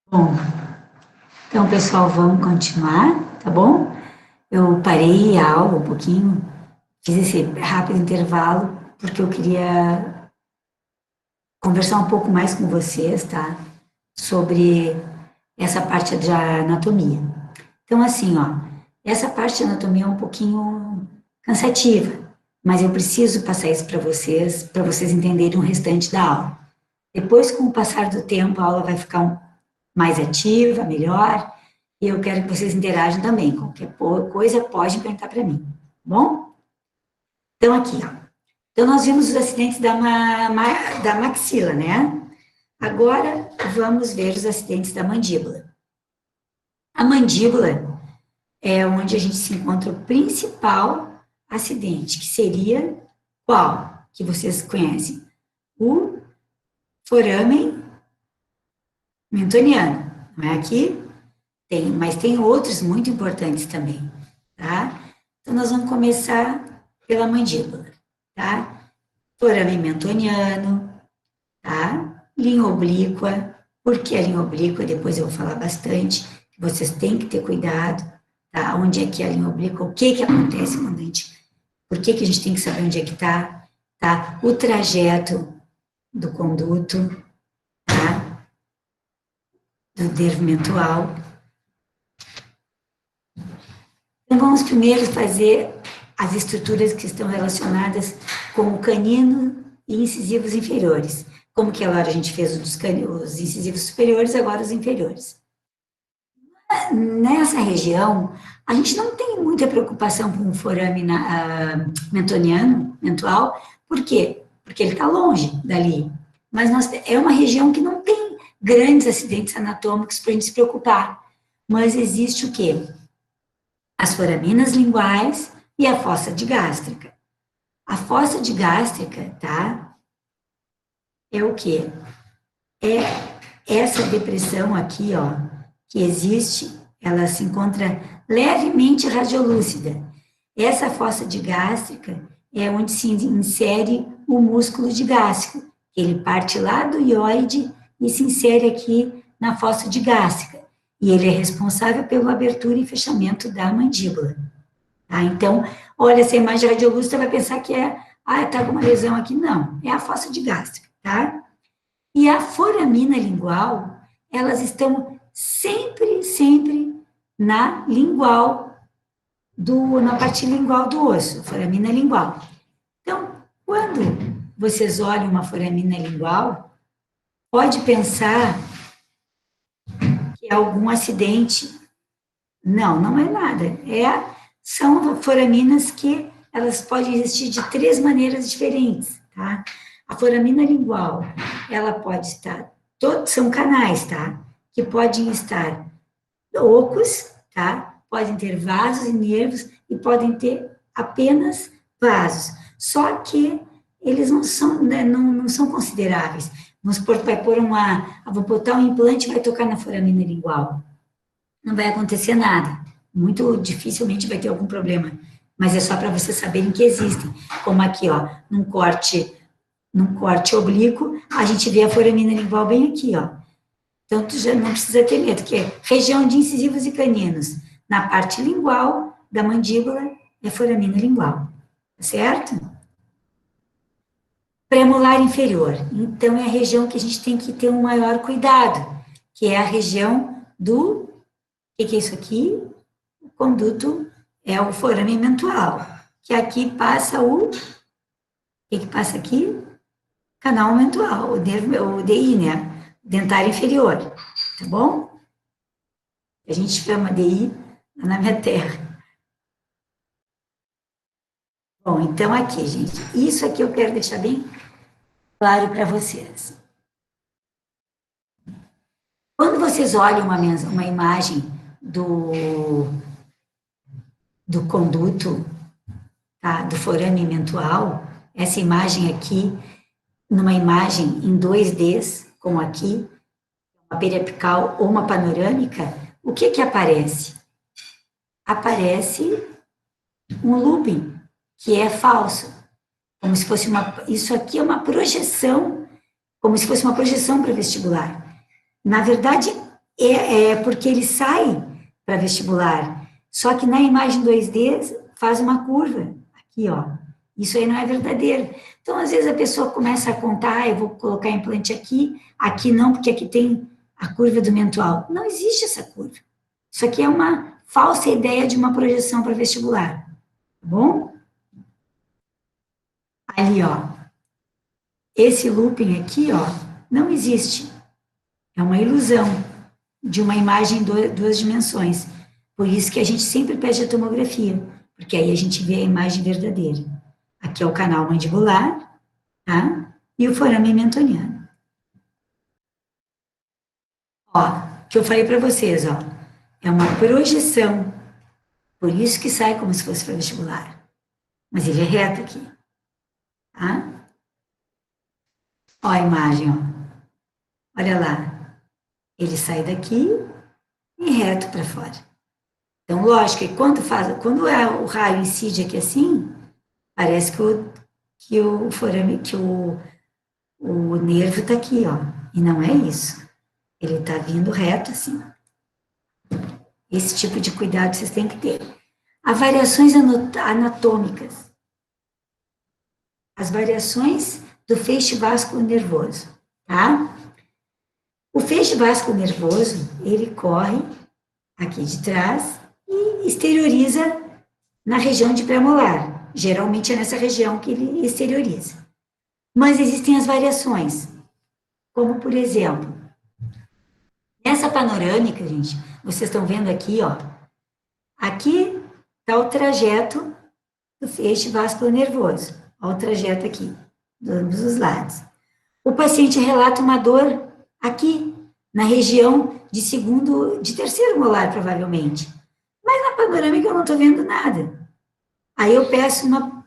Bom, então, pessoal, vamos continuar, tá bom? Eu parei a aula um pouquinho, fiz esse rápido intervalo, porque eu queria conversar um pouco mais com vocês, tá? Sobre essa parte da anatomia. Então, assim, ó, essa parte de anatomia é um pouquinho cansativa, mas eu preciso passar isso para vocês entenderem o restante da aula. Depois, com o passar do tempo, a aula vai ficar mais ativa, melhor, e eu quero que vocês interajam também. Qualquer coisa pode perguntar para mim, tá bom? Então, aqui, ó. Então, nós vimos os acidentes da maxila, né? Agora, vamos ver os acidentes da mandíbula. A mandíbula é onde a gente se encontra o principal acidente, que seria qual? Que vocês conhecem? O foramen mentoniano. Não é aqui? Tem, mas tem outros muito importantes também, tá? Então, nós vamos começar pela mandíbula, tá? Foramen mentoniano, tá? Linha oblíqua. Por que a linha oblíqua? Depois eu vou falar bastante. Vocês têm que ter cuidado, tá? Onde é que é a linha oblíqua? O que que acontece quando a gente... Por que que a gente tem que saber onde é que tá? O trajeto do conduto, tá? Do nervo mental. Então, vamos primeiro fazer as estruturas que estão relacionadas com o canino e incisivos inferiores. Como que agora a gente fez os incisivos superiores, agora os inferiores. Nessa região, a gente não tem muita preocupação com o forame mentoniano, mentual. Por quê? Porque ele está longe dali. Mas é uma região que não tem grandes acidentes anatômicos para a gente se preocupar. Mas existe o quê? As foraminas linguais e a fossa digástrica. A fossa digástrica, tá? É o quê? É essa depressão aqui, ó, que existe, ela se encontra levemente radiolúcida. Essa fossa digástrica é onde se insere o músculo digástrico. Ele parte lá do hioide e se insere aqui na fossa digástrica. E ele é responsável pela abertura e fechamento da mandíbula. Tá? Então, olha, essa imagem radiolúcida vai pensar que tá com uma lesão aqui. Não, é a fossa digástrica, tá? E a foramina lingual, elas estão sempre na lingual, na parte lingual do osso, foramina lingual. Então, quando vocês olham uma foramina lingual, pode pensar que é algum acidente. Não, não é nada. São foraminas que elas podem existir de 3 maneiras diferentes, tá? A foramina lingual, ela pode estar, são canais, tá? Que podem estar ocos, tá? Podem ter vasos e nervos e podem ter apenas vasos. Só que eles não são, né, não são consideráveis. Vamos supor que vou botar um implante e vai tocar na foramina lingual. Não vai acontecer nada. Muito dificilmente vai ter algum problema. Mas é só para vocês saberem que existem. Como aqui, ó, num corte oblíquo, a gente vê a foramina lingual bem aqui, ó. Então, tu já não precisa ter medo, que é região de incisivos e caninos. Na parte lingual da mandíbula é foramina lingual, certo? Premolar inferior. Então, é a região que a gente tem que ter um maior cuidado, que é a região do... O que é isso aqui? O conduto é o forame mentual, que aqui passa o... O que passa aqui? Canal mentual, o DI, né? Dentário inferior, tá bom? A gente chama DI na minha terra. Bom, então aqui, gente, isso aqui eu quero deixar bem claro para vocês. Quando vocês olham uma imagem do conduto, tá, do forame mentual, essa imagem aqui, numa imagem em 2Ds, como aqui, uma periapical ou uma panorâmica, o que que aparece? Aparece um looping, que é falso, como se fosse isso aqui é uma projeção, como se fosse uma projeção para vestibular. Na verdade, É porque ele sai para vestibular. Só que na imagem 2D faz uma curva. Aqui, ó. Isso aí não é verdadeiro. Então, às vezes, a pessoa começa a contar, eu vou colocar implante aqui, aqui não, porque aqui tem a curva do mental. Não existe essa curva. Isso aqui é uma falsa ideia de uma projeção para vestibular. Tá bom? Ali, ó. Esse looping aqui, ó, não existe. É uma ilusão de uma imagem em duas dimensões. Por isso que a gente sempre pede a tomografia, porque aí a gente vê a imagem verdadeira. Aqui é o canal mandibular, tá? E o forame mentoniano. Ó, que eu falei para vocês, ó, é uma projeção, por isso que sai como se fosse para vestibular. Mas ele é reto aqui, tá? Ó a imagem, ó. Olha lá. Ele sai daqui e reto para fora. Então, lógico que quando o raio incide aqui assim, parece que o nervo está aqui, ó. E não é isso. Ele está vindo reto assim. Esse tipo de cuidado vocês têm que ter. As variações anatômicas. As variações do feixe vasculo nervoso, tá? O feixe vasculo nervoso, ele corre aqui de trás e exterioriza na região de premolar. Geralmente é nessa região que ele exterioriza. Mas existem as variações, como por exemplo, nessa panorâmica, gente, vocês estão vendo aqui, ó, aqui está o trajeto do feixe vasculo nervoso, ó, o trajeto aqui, de ambos os lados. O paciente relata uma dor aqui, na região de terceiro molar, provavelmente. Mas na panorâmica eu não estou vendo nada. Aí eu peço uma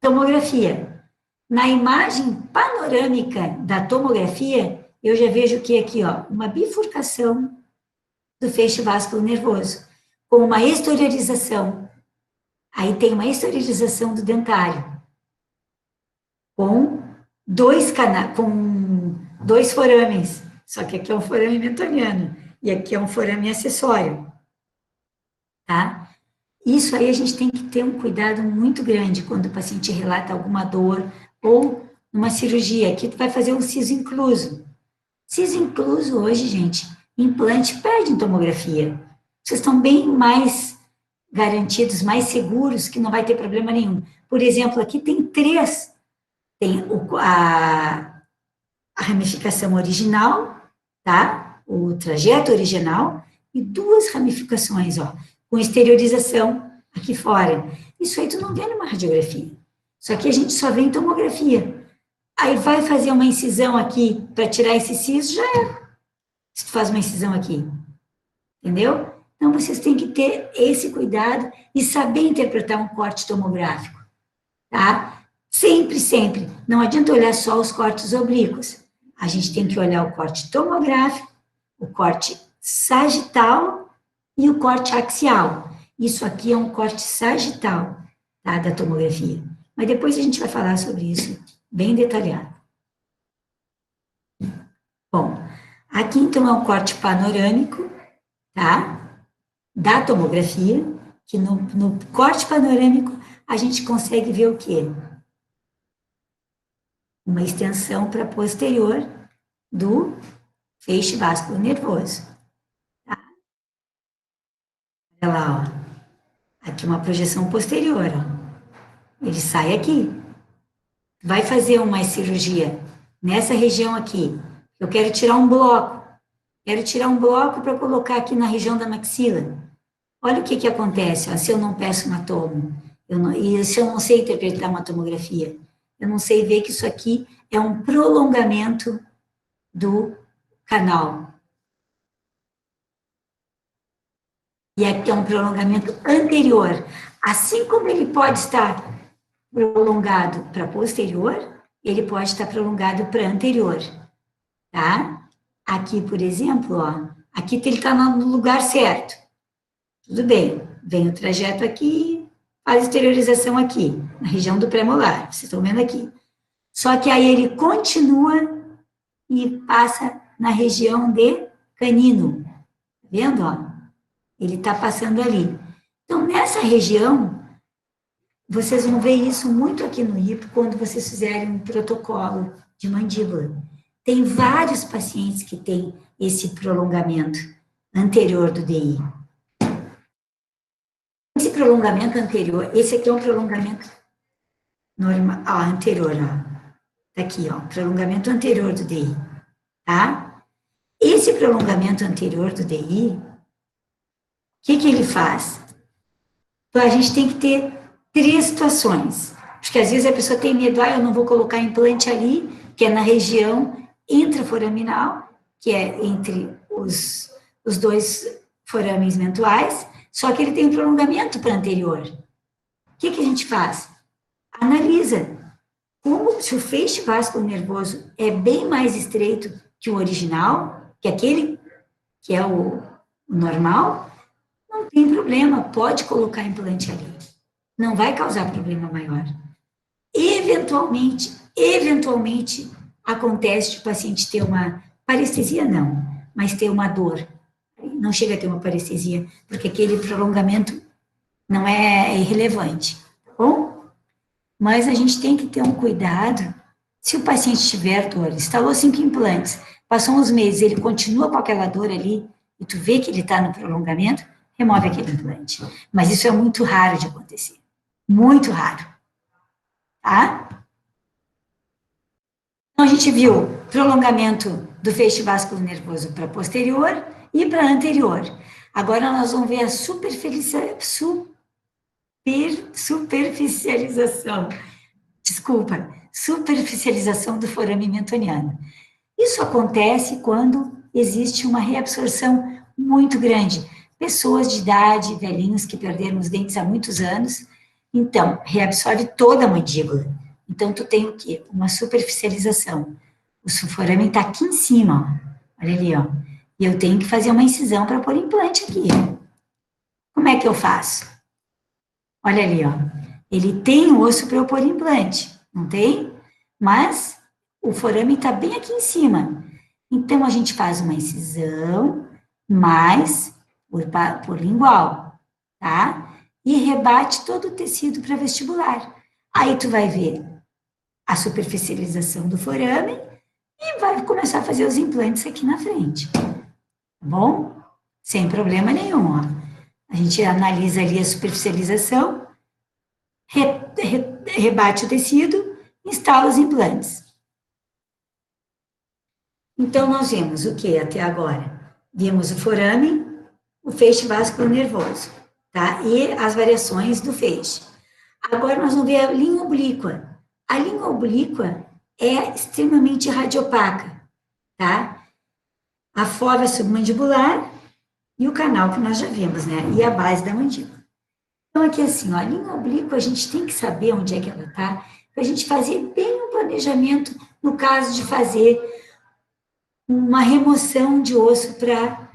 tomografia. Na imagem panorâmica da tomografia, eu já vejo que aqui, ó, uma bifurcação do feixe vasculo nervoso, com uma exteriorização. Aí tem uma exteriorização do dentário, com dois forames, só que aqui é um forame mentoniano, e aqui é um forame acessório, tá? Isso aí a gente tem que ter um cuidado muito grande quando o paciente relata alguma dor ou numa cirurgia. Aqui tu vai fazer um siso incluso. Siso incluso hoje, gente, implante pede em tomografia. Vocês estão bem mais garantidos, mais seguros que não vai ter problema nenhum. Por exemplo, aqui tem três. Tem a ramificação original, tá? O trajeto original e duas ramificações, ó, com exteriorização aqui fora. Isso aí tu não vê numa radiografia. Isso aqui a gente só vê em tomografia. Aí vai fazer uma incisão aqui para tirar esse siso, já é. Se tu faz uma incisão aqui. Entendeu? Então, vocês têm que ter esse cuidado e saber interpretar um corte tomográfico, tá? Sempre, sempre. Não adianta olhar só os cortes oblíquos. A gente tem que olhar o corte tomográfico, o corte sagital e o corte axial. Isso aqui é um corte sagital, tá, da tomografia. Mas depois a gente vai falar sobre isso bem detalhado. Bom, aqui então é um corte panorâmico, tá, da tomografia, que no corte panorâmico a gente consegue ver o quê? Uma extensão para posterior do feixe vasculo nervoso. Tá? Olha lá, ó. Aqui uma projeção posterior, ó. Ele sai aqui. Vai fazer uma cirurgia nessa região aqui. Eu quero tirar um bloco. Quero tirar um bloco para colocar aqui na região da maxila. Olha o que acontece, ó, se eu não peço uma tomo. E se eu não sei interpretar uma tomografia. Eu não sei ver que isso aqui é um prolongamento do canal. E aqui é um prolongamento anterior. Assim como ele pode estar prolongado para posterior, ele pode estar prolongado para anterior, tá? Aqui, por exemplo, ó, aqui ele está no lugar certo. Tudo bem, vem o trajeto aqui, faz a exteriorização aqui, na região do premolar, vocês estão vendo aqui. Só que aí ele continua e passa na região de canino. vendo, ó? Ele está passando ali. Então, nessa região, vocês vão ver isso muito aqui no hipo, quando vocês fizerem um protocolo de mandíbula. Tem vários pacientes que têm esse prolongamento anterior do DI. Esse prolongamento anterior, esse aqui é um prolongamento normal, ó, anterior, ó. Tá aqui, ó, prolongamento anterior do DI, tá? Esse prolongamento anterior do DI, o que que ele faz? Então, a gente tem que ter 3 situações. Porque às vezes a pessoa tem medo, eu não vou colocar implante ali, que é na região intraforaminal, que é entre os 2 forames mentuais, só que ele tem um prolongamento para anterior. O que que a gente faz? Analisa. Como se o feixe vascular nervoso é bem mais estreito que o original, que aquele que é o normal, não tem problema, pode colocar implante ali. Não vai causar problema maior. Eventualmente, acontece de o paciente ter uma parestesia, não, mas ter uma dor. Não chega a ter uma parestesia, porque aquele prolongamento não é irrelevante, tá bom? Mas a gente tem que ter um cuidado. Se o paciente tiver dor, instalou 5 implantes, passou uns meses, ele continua com aquela dor ali, e tu vê que ele está no prolongamento, remove aquele implante. Mas isso é muito raro de acontecer. Muito raro. Tá? Então, a gente viu prolongamento do feixe vascular nervoso para posterior e para anterior. Agora nós vamos ver a superficialização do forame mentoniano. Isso acontece quando existe uma reabsorção muito grande. Pessoas de idade, velhinhos que perderam os dentes há muitos anos, então, reabsorve toda a mandíbula. Então, tu tem o quê? Uma superficialização. O foramen está aqui em cima, ó. Olha ali, ó. E eu tenho que fazer uma incisão para pôr implante aqui. Como é que eu faço? Olha ali, ó. Ele tem o osso para eu pôr implante, não tem? Mas o foramen está bem aqui em cima. Então, a gente faz uma incisão, mais por lingual, tá? E rebate todo o tecido para vestibular. Aí tu vai ver a superficialização do foramen e vai começar a fazer os implantes aqui na frente. Tá bom? Sem problema nenhum, ó. A gente analisa ali a superficialização, rebate o tecido, instala os implantes. Então, nós vimos o que até agora? Vimos o foramen, o feixe vascular nervoso, tá? E as variações do feixe. Agora nós vamos ver a linha oblíqua. A linha oblíqua é extremamente radiopaca, tá? A fóvea submandibular e o canal que nós já vimos, né? E a base da mandíbula. Então, aqui assim, ó, a linha oblíqua, a gente tem que saber onde é que ela tá, para a gente fazer bem um planejamento no caso de fazer uma remoção de osso para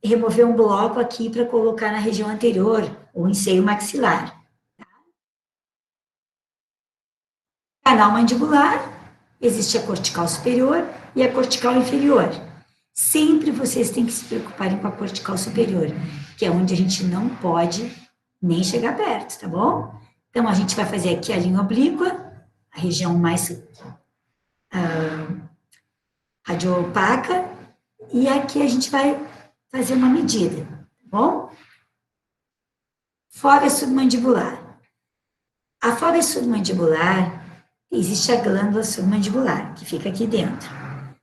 remover um bloco aqui para colocar na região anterior, ou em seio maxilar. Canal mandibular, existe a cortical superior e a cortical inferior. Sempre vocês têm que se preocuparem com a cortical superior, que é onde a gente não pode nem chegar perto, tá bom? Então, a gente vai fazer aqui a linha oblíqua, a região mais radiopaca, e aqui a gente vai fazer uma medida, tá bom? Fóvea submandibular. A fóvea submandibular, existe a glândula submandibular, que fica aqui dentro.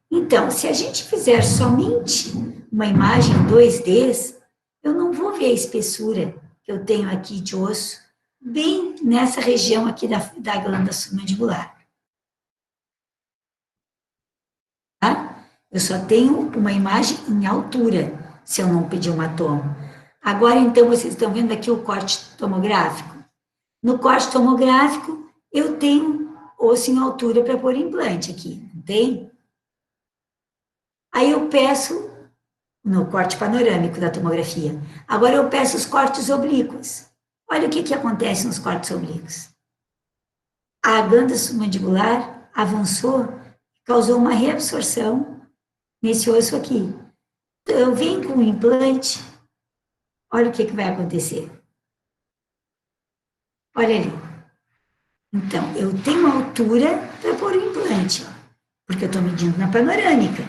Então, se a gente fizer somente uma imagem 2D, eu não vou ver a espessura que eu tenho aqui de osso, bem nessa região aqui da glândula submandibular. Tá? Eu só tenho uma imagem em altura, se eu não pedir uma toma. Agora, então, vocês estão vendo aqui o corte tomográfico? No corte tomográfico, eu tenho osso em altura para pôr implante aqui, não tem? Aí eu peço, no corte panorâmico da tomografia, agora eu peço os cortes oblíquos. Olha o que acontece nos cortes oblíquos. A glândula submandibular avançou, causou uma reabsorção nesse osso aqui. eu venho com o implante, olha o que vai acontecer. Olha ali. Então, eu tenho altura para pôr o implante, ó, porque eu estou medindo na panorâmica.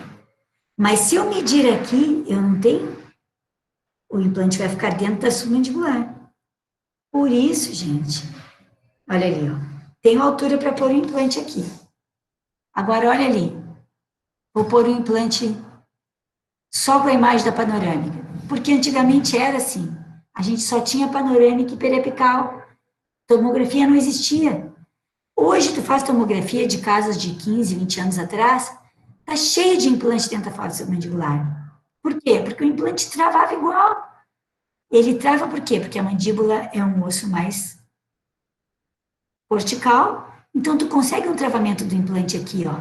Mas se eu medir aqui, eu não tenho, o implante vai ficar dentro da submandibular. Por isso, gente, olha ali, ó, tenho altura para pôr o implante aqui. Agora, olha ali, vou pôr o implante só com a imagem da panorâmica, porque antigamente era assim, a gente só tinha panorâmica e periapical, tomografia não existia. Hoje, tu faz tomografia de casos de 15, 20 anos atrás, tá cheio de implante dentro da falsa submandibular. Por quê? Porque o implante travava igual. Ele trava por quê? Porque a mandíbula é um osso mais cortical, então tu consegue um travamento do implante aqui, ó.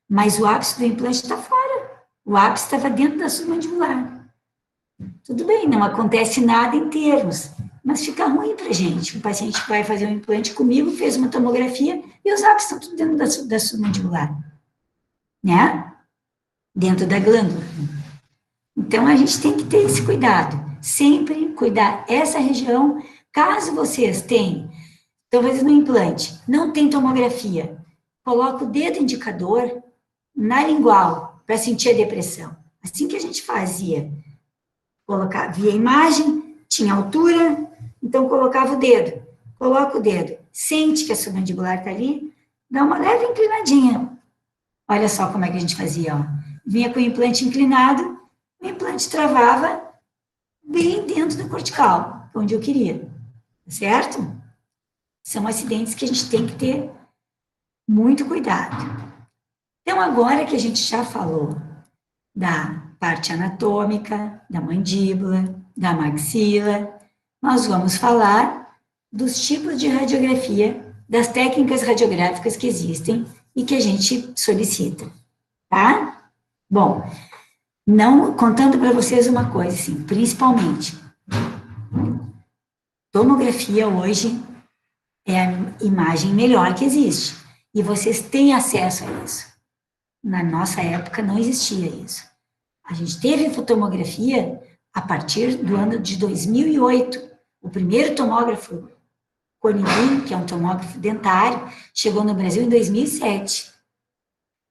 Mas o ápice do implante está fora. O ápice estava dentro da submandibular. Tudo bem, não acontece nada em termos, mas fica ruim para gente. O paciente vai fazer um implante comigo, fez uma tomografia e os ápices estão tudo dentro da submandibular, né? Dentro da glândula. Então, a gente tem que ter esse cuidado. Sempre cuidar essa região. Caso vocês tenham, estão fazendo um implante, não tem tomografia, coloca o dedo indicador na lingual para sentir a depressão. Assim que a gente fazia. Via imagem, tinha altura, então colocava o dedo. Coloca o dedo, sente que a submandibular está ali, dá uma leve inclinadinha. Olha só como é que a gente fazia, ó. Vinha com o implante inclinado, o implante travava bem dentro do cortical, onde eu queria, certo? São acidentes que a gente tem que ter muito cuidado. Então, agora que a gente já falou da parte anatômica, da mandíbula, da maxila, nós vamos falar dos tipos de radiografia, das técnicas radiográficas que existem e que a gente solicita, tá? Bom, não contando para vocês uma coisa, assim, principalmente, tomografia hoje é a imagem melhor que existe e vocês têm acesso a isso. Na nossa época não existia isso. A gente teve fotomografia a partir do ano de 2008. O primeiro tomógrafo Conidim, que é um tomógrafo dentário, chegou no Brasil em 2007.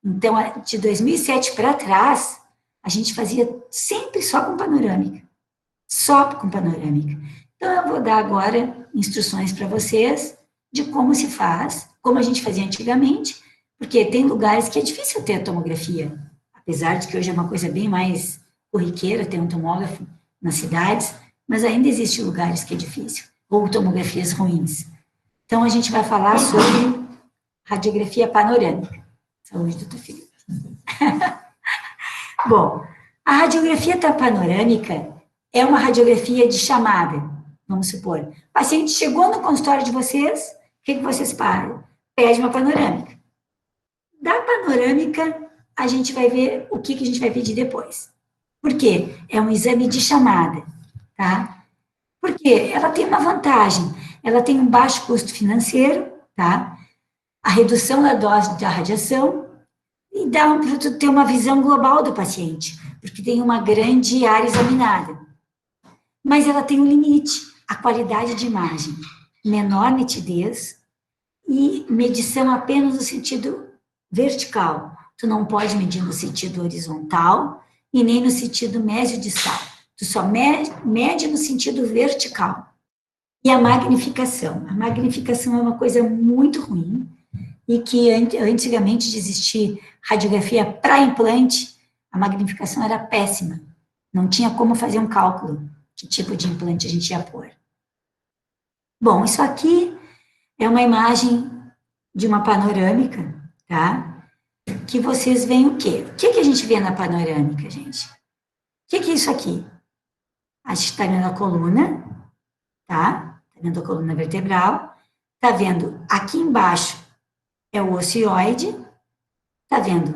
Então, de 2007 para trás, a gente fazia sempre só com panorâmica. Só com panorâmica. Então, eu vou dar agora instruções para vocês de como se faz, como a gente fazia antigamente, porque tem lugares que é difícil ter a tomografia, apesar de que hoje é uma coisa bem mais corriqueira ter um tomógrafo nas cidades, mas ainda existem lugares que é difícil, ou tomografias ruins. Então, a gente vai falar sobre radiografia panorâmica. Saúde, doutor Felipe. Bom, a radiografia panorâmica é uma radiografia de chamada, vamos supor. O paciente chegou no consultório de vocês, o que vocês fazem? Pede uma panorâmica. Da panorâmica, a gente vai ver o que a gente vai pedir depois. Por quê? É um exame de chamada, tá? Porque ela tem uma vantagem, ela tem um baixo custo financeiro, tá? A redução da dose da radiação e dá para ter uma visão global do paciente, porque tem uma grande área examinada. Mas ela tem um limite, a qualidade de imagem, menor nitidez e medição apenas no sentido vertical. Tu não pode medir no sentido horizontal e nem no sentido mesiodistal. Tu só mede no sentido vertical. E a magnificação. A magnificação é uma coisa muito ruim e que antigamente de existir radiografia para implante, a magnificação era péssima. Não tinha como fazer um cálculo que tipo de implante a gente ia pôr. Bom, isso aqui é uma imagem de uma panorâmica, tá? Que vocês veem o quê? O que a gente vê na panorâmica, gente? O que é isso aqui? A gente está vendo a coluna, tá? Está vendo a coluna vertebral. Está vendo aqui embaixo é o ocioide. Está vendo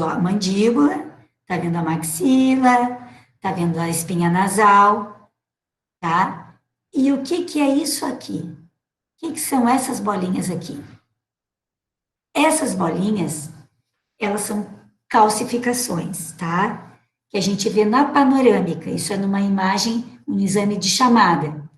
a mandíbula. Está vendo a maxila. Está vendo a espinha nasal, tá? E o que é isso aqui? O que são essas bolinhas aqui? Essas bolinhas, elas são calcificações, tá? que a gente vê na panorâmica, isso é numa imagem, um exame de chamada.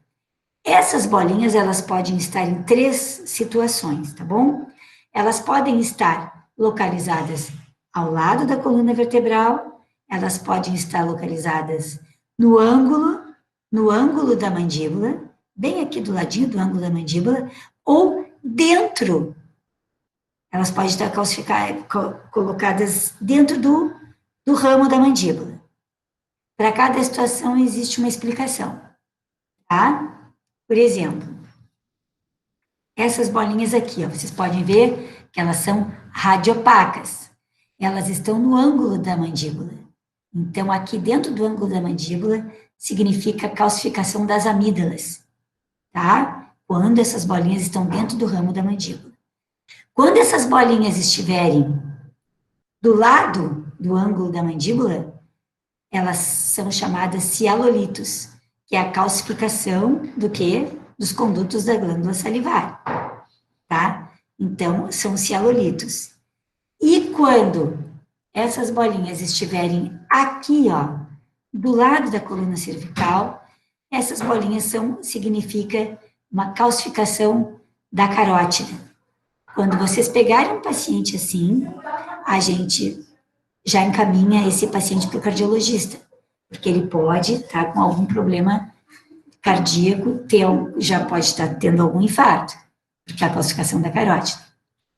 Essas bolinhas, elas podem estar em 3 situações, tá bom? Elas podem estar localizadas ao lado da coluna vertebral, elas podem estar localizadas no ângulo da mandíbula, bem aqui do ladinho do ângulo da mandíbula, ou dentro. Elas podem estar colocadas dentro do ramo da mandíbula. Para cada situação existe uma explicação, tá? Por exemplo, essas bolinhas aqui, ó, vocês podem ver que elas são radiopacas. Elas estão no ângulo da mandíbula. Então, aqui dentro do ângulo da mandíbula significa calcificação das amígdalas, tá? Quando essas bolinhas estão dentro do ramo da mandíbula. Quando essas bolinhas estiverem do lado do ângulo da mandíbula, elas são chamadas cialolitos, que é a calcificação do quê? Dos condutos da glândula salivar, tá? Então, são cialolitos. E quando essas bolinhas estiverem aqui, ó, do lado da coluna cervical, essas bolinhas significa uma calcificação da carótida. Quando vocês pegarem um paciente assim, a gente já encaminha esse paciente para o cardiologista, porque ele pode estar com algum problema cardíaco, já pode estar tendo algum infarto, porque é a calcificação da carótida,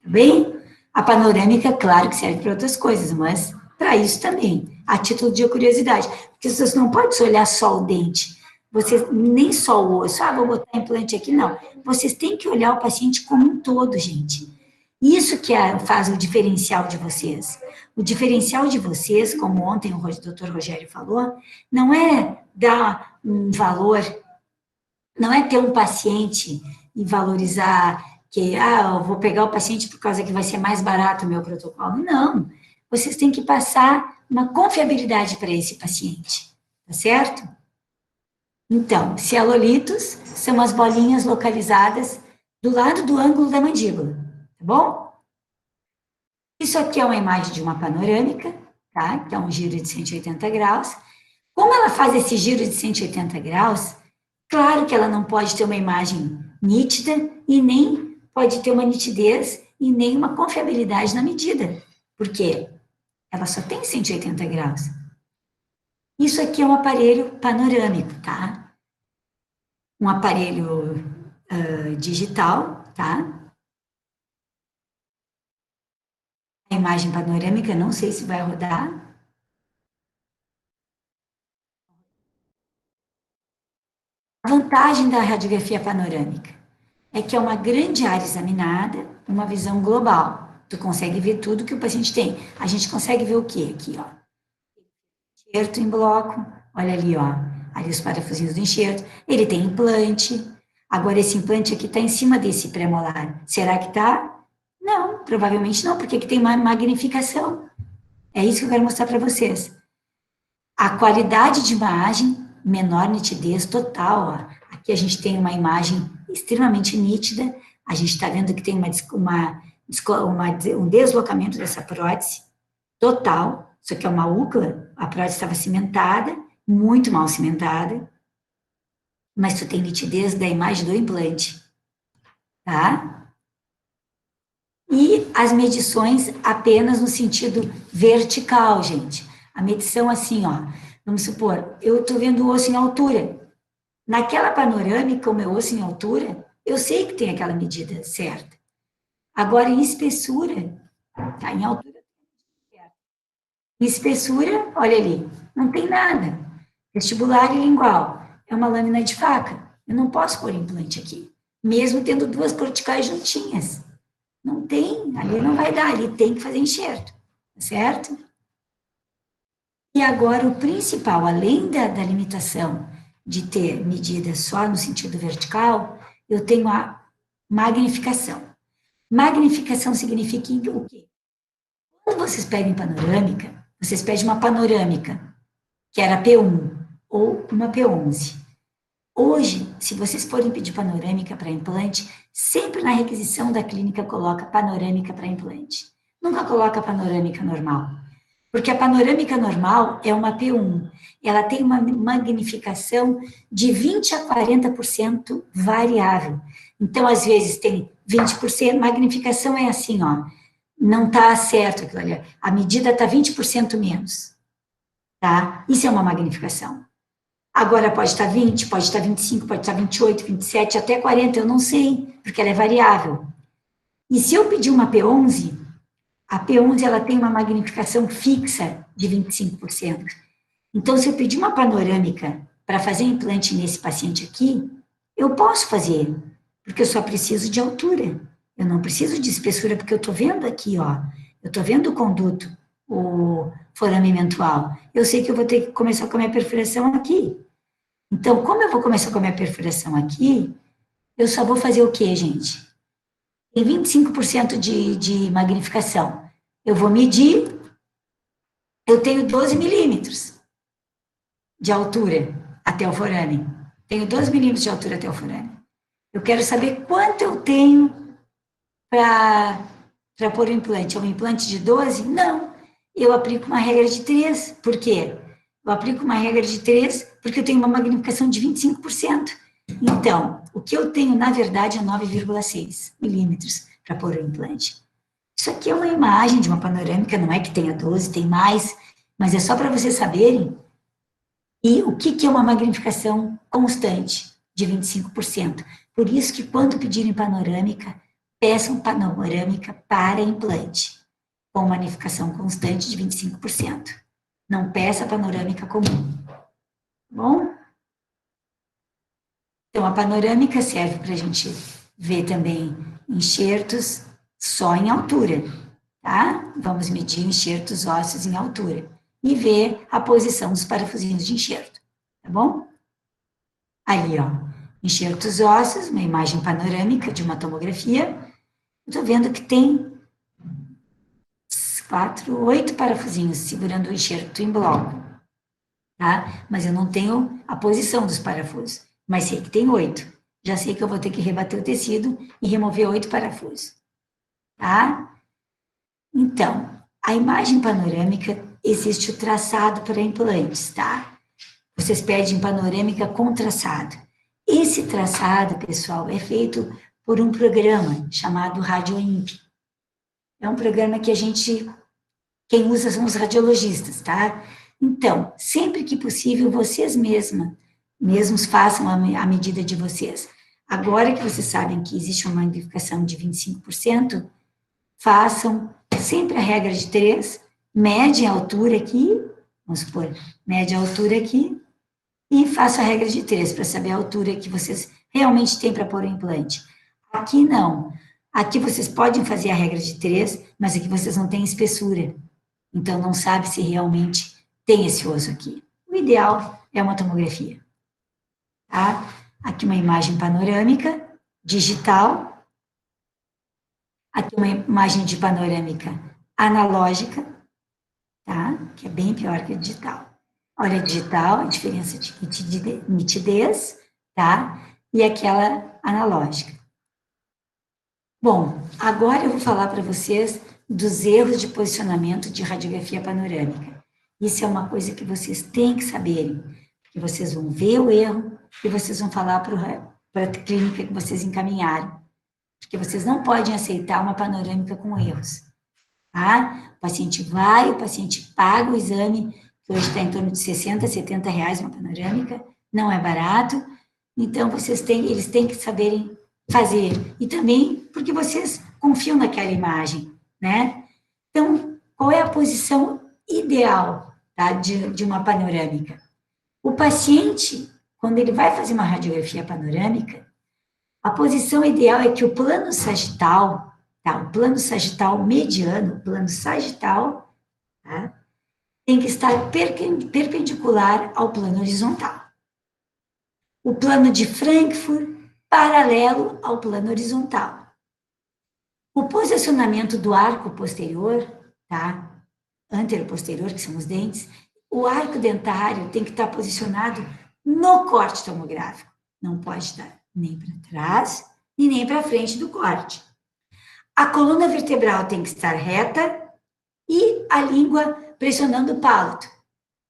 tá bem? A panorâmica, claro que serve para outras coisas, mas para isso também, a título de curiosidade, porque você não pode olhar só o dente, você nem só o osso, vou botar implante aqui, não. Vocês têm que olhar o paciente como um todo, gente. Isso que faz o diferencial de vocês. O diferencial de vocês, como ontem o doutor Rogério falou, não é dar um valor, não é ter um paciente e valorizar que, eu vou pegar o paciente por causa que vai ser mais barato o meu protocolo. Não. Vocês têm que passar uma confiabilidade para esse paciente, tá certo? Então, cialolitos são as bolinhas localizadas do lado do ângulo da mandíbula, tá bom? Isso aqui é uma imagem de uma panorâmica, tá? Que é um giro de 180 graus. Como ela faz esse giro de 180 graus, claro que ela não pode ter uma imagem nítida e nem pode ter uma nitidez e nem uma confiabilidade na medida. Por quê? Ela só tem 180 graus. Isso aqui é um aparelho panorâmico, tá? Um aparelho digital, tá? A imagem panorâmica, não sei se vai rodar. A vantagem da radiografia panorâmica é que é uma grande área examinada, uma visão global. Tu consegue ver tudo que o paciente tem. A gente consegue ver o quê? Aqui, ó. Enxerto em bloco, olha ali, ó. Ali os parafusinhos do enxerto. Ele tem implante. Agora, esse implante aqui está em cima desse pré-molar. Será que está? Não, provavelmente não, porque aqui tem uma magnificação. É isso que eu quero mostrar para vocês. A qualidade de imagem, menor nitidez total. Ó. Aqui a gente tem uma imagem extremamente nítida. A gente está vendo que tem um deslocamento dessa prótese total. Isso aqui é uma úcula. A prótese estava cimentada, muito mal cimentada. Mas tu tem nitidez da imagem do implante. Tá? E as medições apenas no sentido vertical, gente. A medição assim, ó. Vamos supor, eu estou vendo o osso em altura. Naquela panorâmica, o meu osso em altura, eu sei que tem aquela medida certa. Agora, em espessura, tá em altura. Em espessura, olha ali, não tem nada. Vestibular e lingual. É uma lâmina de faca. Eu não posso pôr implante aqui. Mesmo tendo duas corticais juntinhas. Não tem, ali não vai dar, ali tem que fazer enxerto, certo? E agora o principal, além da limitação de ter medida só no sentido vertical, eu tenho a magnificação. Magnificação significa o quê? Quando vocês pedem panorâmica, vocês pedem uma panorâmica, que era P1, ou uma P11. Hoje, se vocês forem pedir panorâmica para implante, sempre na requisição da clínica coloca panorâmica para implante. Nunca coloca panorâmica normal. Porque a panorâmica normal é uma P1. Ela tem uma magnificação de 20 a 40% variável. Então, às vezes, tem 20%, magnificação é assim, ó, não está certo aquilo ali. A medida está 20% menos, tá? Isso é uma magnificação. Agora pode estar 20, pode estar 25, pode estar 28, 27, até 40, eu não sei, porque ela é variável. E se eu pedir uma P11, a P11 ela tem uma magnificação fixa de 25%. Então, se eu pedir uma panorâmica para fazer implante nesse paciente aqui, eu posso fazer, porque eu só preciso de altura. Eu não preciso de espessura, porque eu estou vendo aqui, ó, eu estou vendo o conduto, o forame mentual. Eu sei que eu vou ter que começar com a minha perfuração aqui. Então, como eu vou começar com a minha perfuração aqui, eu só vou fazer o quê, gente? Tem 25% de magnificação. Eu vou medir, eu tenho 12 milímetros de altura até o forame. Tenho 12 milímetros de altura até o forame. Eu quero saber quanto eu tenho para pôr o implante. É um implante de 12? Não. Eu aplico uma regra de 3. Por quê? Eu aplico uma regra de 3 porque eu tenho uma magnificação de 25%. Então, o que eu tenho, na verdade, é 9,6 milímetros para pôr o implante. Isso aqui é uma imagem de uma panorâmica, não é que tenha 12, tem mais, mas é só para vocês saberem. E o que é uma magnificação constante de 25%? Por isso que quando pedirem panorâmica, peçam panorâmica para implante, com magnificação constante de 25%. Não peça panorâmica comum. Bom? Então, a panorâmica serve para a gente ver também enxertos só em altura, tá? Vamos medir enxertos ósseos em altura e ver a posição dos parafusinhos de enxerto, tá bom? Ali, ó, enxertos ósseos, uma imagem panorâmica de uma tomografia. Estou vendo que tem 8 parafusinhos segurando o enxerto em bloco, tá? Mas eu não tenho a posição dos parafusos, mas sei que tem 8. Já sei que eu vou ter que rebater o tecido e remover 8 parafusos, tá? Então, a imagem panorâmica, existe o traçado para implantes, tá? Vocês pedem panorâmica com traçado. Esse traçado, pessoal, é feito por um programa chamado RadioImp. É um programa que quem usa são os radiologistas, tá? Então, sempre que possível, vocês mesmos façam a medida de vocês. Agora que vocês sabem que existe uma magnificação de 25%, façam sempre a regra de 3, medem a altura aqui, vamos supor, mede a altura aqui, e façam a regra de 3 para saber a altura que vocês realmente têm para pôr o implante. Aqui não. Aqui vocês podem fazer a regra de 3, mas aqui vocês não têm espessura. Então não sabe se realmente tem esse osso aqui. O ideal é uma tomografia. Tá? Aqui uma imagem panorâmica, digital. Aqui uma imagem de panorâmica analógica, tá? Que é bem pior que a digital. Olha a digital, a diferença de nitidez, tá? E aquela analógica. Bom, agora eu vou falar para vocês dos erros de posicionamento de radiografia panorâmica. Isso é uma coisa que vocês têm que saberem, porque vocês vão ver o erro e vocês vão falar para a clínica que vocês encaminharam, porque vocês não podem aceitar uma panorâmica com erros, tá? O paciente vai, o paciente paga o exame, que hoje está em torno de 60, 70 reais uma panorâmica, não é barato, então eles têm que saberem fazer, e também porque vocês confiam naquela imagem, né? Então, qual é a posição ideal, tá, de uma panorâmica? O paciente, quando ele vai fazer uma radiografia panorâmica, a posição ideal é que o plano sagital, tá, o plano sagital mediano, o plano sagital, tá, tem que estar perpendicular ao plano horizontal. O plano de Frankfurt, paralelo ao plano horizontal. O posicionamento do arco posterior, tá? Antero-posterior, que são os dentes, o arco dentário tem que estar posicionado no corte tomográfico. Não pode estar nem para trás e nem para frente do corte. A coluna vertebral tem que estar reta e a língua pressionando o pálito.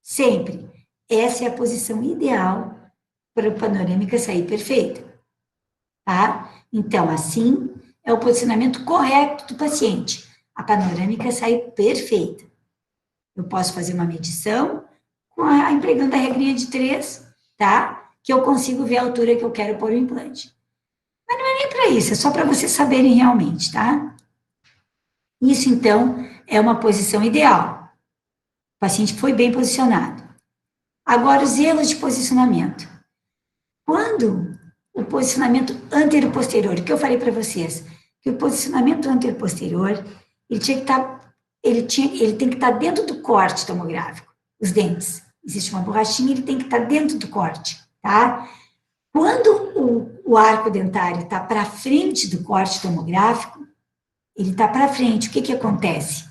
Sempre. Essa é a posição ideal para a panorâmica sair perfeita. Tá? Então, assim, é o posicionamento correto do paciente. A panorâmica sai perfeita. Eu posso fazer uma medição empregando a regrinha de 3, tá? Que eu consigo ver a altura que eu quero pôr o implante. Mas não é nem para isso, é só para vocês saberem realmente, tá? Isso, então, é uma posição ideal. O paciente foi bem posicionado. Agora, os erros de posicionamento. Quando o posicionamento antero-posterior, o que eu falei para vocês, que o posicionamento antero-posterior, ele tinha que estar, ele tem que estar dentro do corte tomográfico, os dentes. Existe uma borrachinha, ele tem que estar dentro do corte, tá? Quando o arco dentário está para frente do corte tomográfico, ele está para frente, o que acontece?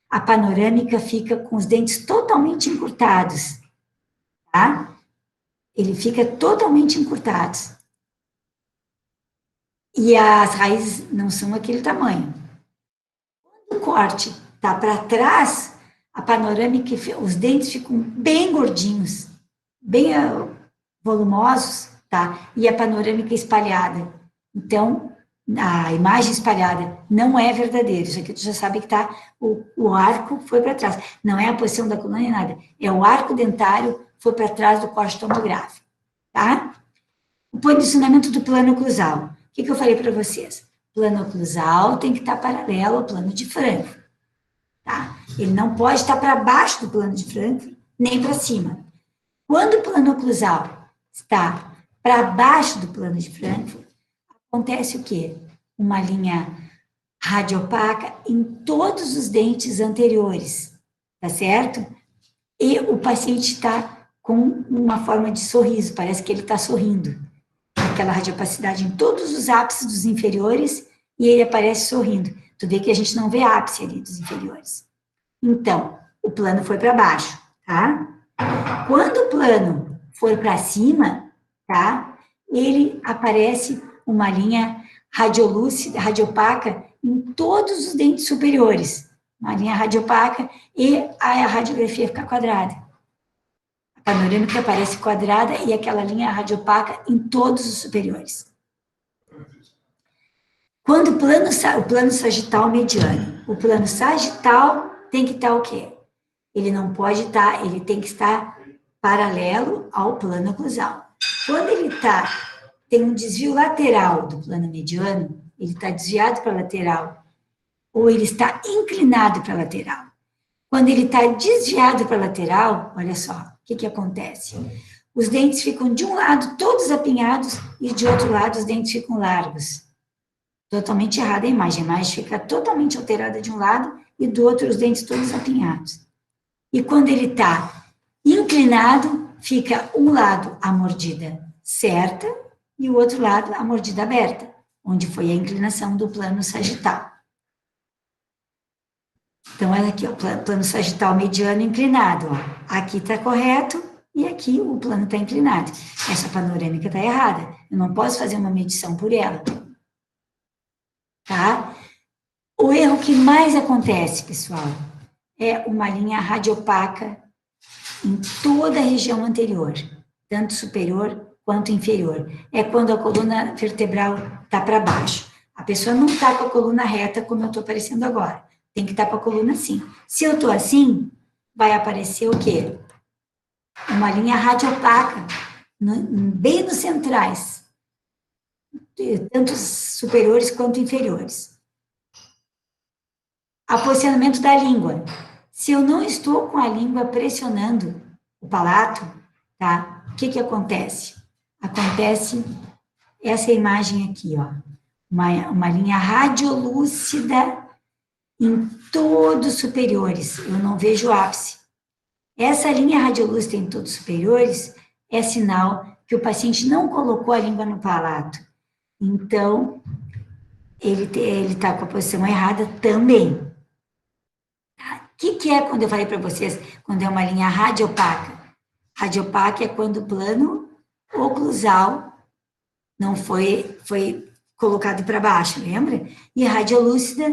A panorâmica fica com os dentes totalmente encurtados, tá? Ele fica totalmente encurtados. E as raízes não são aquele tamanho. Quando o corte está para trás, a panorâmica, os dentes ficam bem gordinhos, bem volumosos, tá? E a panorâmica espalhada. Então, a imagem espalhada não é verdadeira. Isso aqui tu já sabe que tá, o arco foi para trás. Não é a posição da coluna nem nada. É o arco dentário foi para trás do corte tomográfico, tá? O posicionamento do plano oclusal. O que eu falei para vocês? Plano oclusal tem que estar paralelo ao plano de Frankfurt, tá? Ele não pode estar para baixo do plano de Frankfurt, nem para cima. Quando o plano oclusal está para baixo do plano de Frankfurt, acontece o quê? Uma linha radiopaca em todos os dentes anteriores, tá certo? E o paciente está com uma forma de sorriso, parece que ele está sorrindo. Aquela radiopacidade em todos os ápices dos inferiores e ele aparece sorrindo. Tu vê que a gente não vê ápice ali dos inferiores. Então, o plano foi para baixo, tá? Quando o plano for para cima, tá? Ele aparece uma linha radiolúcida, radiopaca em todos os dentes superiores. Uma linha radiopaca e a radiografia fica quadrada. A panorâmica aparece quadrada e aquela linha radiopaca em todos os superiores. Quando o plano sagital mediano, o plano sagital tem que estar o quê? Ele não pode estar, ele tem que estar paralelo ao plano oclusal. Quando ele tem um desvio lateral do plano mediano, ele está desviado para a lateral, ou ele está inclinado para a lateral. Quando ele está desviado para a lateral, olha só, o que acontece? Os dentes ficam de um lado todos apinhados e de outro lado os dentes ficam largos. Totalmente errada a imagem fica totalmente alterada de um lado e do outro os dentes todos apinhados. E quando ele está inclinado, fica um lado a mordida certa e o outro lado a mordida aberta, onde foi a inclinação do plano sagital. Então, olha aqui, o plano sagital mediano inclinado, ó. Aqui está correto e aqui o plano está inclinado. Essa panorâmica está errada. Eu não posso fazer uma medição por ela. Tá? O erro que mais acontece, pessoal, é uma linha radiopaca em toda a região anterior, tanto superior quanto inferior. É quando a coluna vertebral está para baixo. A pessoa não está com a coluna reta como eu estou aparecendo agora. Tem que estar com a coluna assim. Se eu estou assim, vai aparecer o quê? Uma linha radiopaca, bem nos centrais, tanto superiores quanto inferiores. O posicionamento da língua. Se eu não estou com a língua pressionando o palato, tá? O que acontece? Acontece essa imagem aqui, ó. Uma linha radiolúcida em todos os superiores. Eu não vejo ápice. Essa linha radiolúcida em todos os superiores é sinal que o paciente não colocou a língua no palato. Então, ele está com a posição errada também. O que é quando eu falei para vocês, quando é uma linha radiopaca? Radiopaca é quando o plano oclusal não foi colocado para baixo, lembra? E radiolúcida,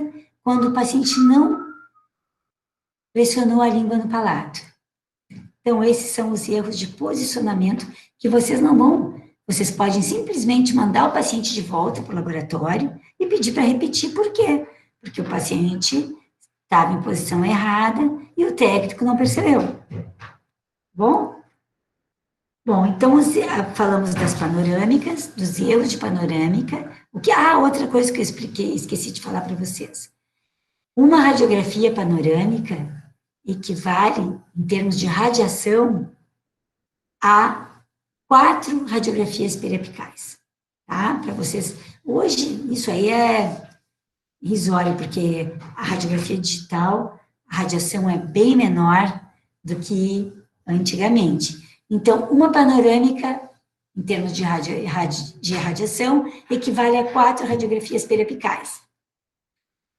quando o paciente não pressionou a língua no palato. Então, esses são os erros de posicionamento que vocês não vão. Vocês podem simplesmente mandar o paciente de volta para o laboratório e pedir para repetir. Por quê? Porque o paciente estava em posição errada e o técnico não percebeu. Bom? Bom, então falamos das panorâmicas, dos erros de panorâmica. Outra coisa que eu esqueci de falar para vocês. Uma radiografia panorâmica equivale, em termos de radiação, a 4 radiografias periapicais, tá? Para vocês, hoje, isso aí é irrisório, porque a radiografia digital, a radiação é bem menor do que antigamente. Então, uma panorâmica, em termos de radiação, equivale a 4 radiografias periapicais.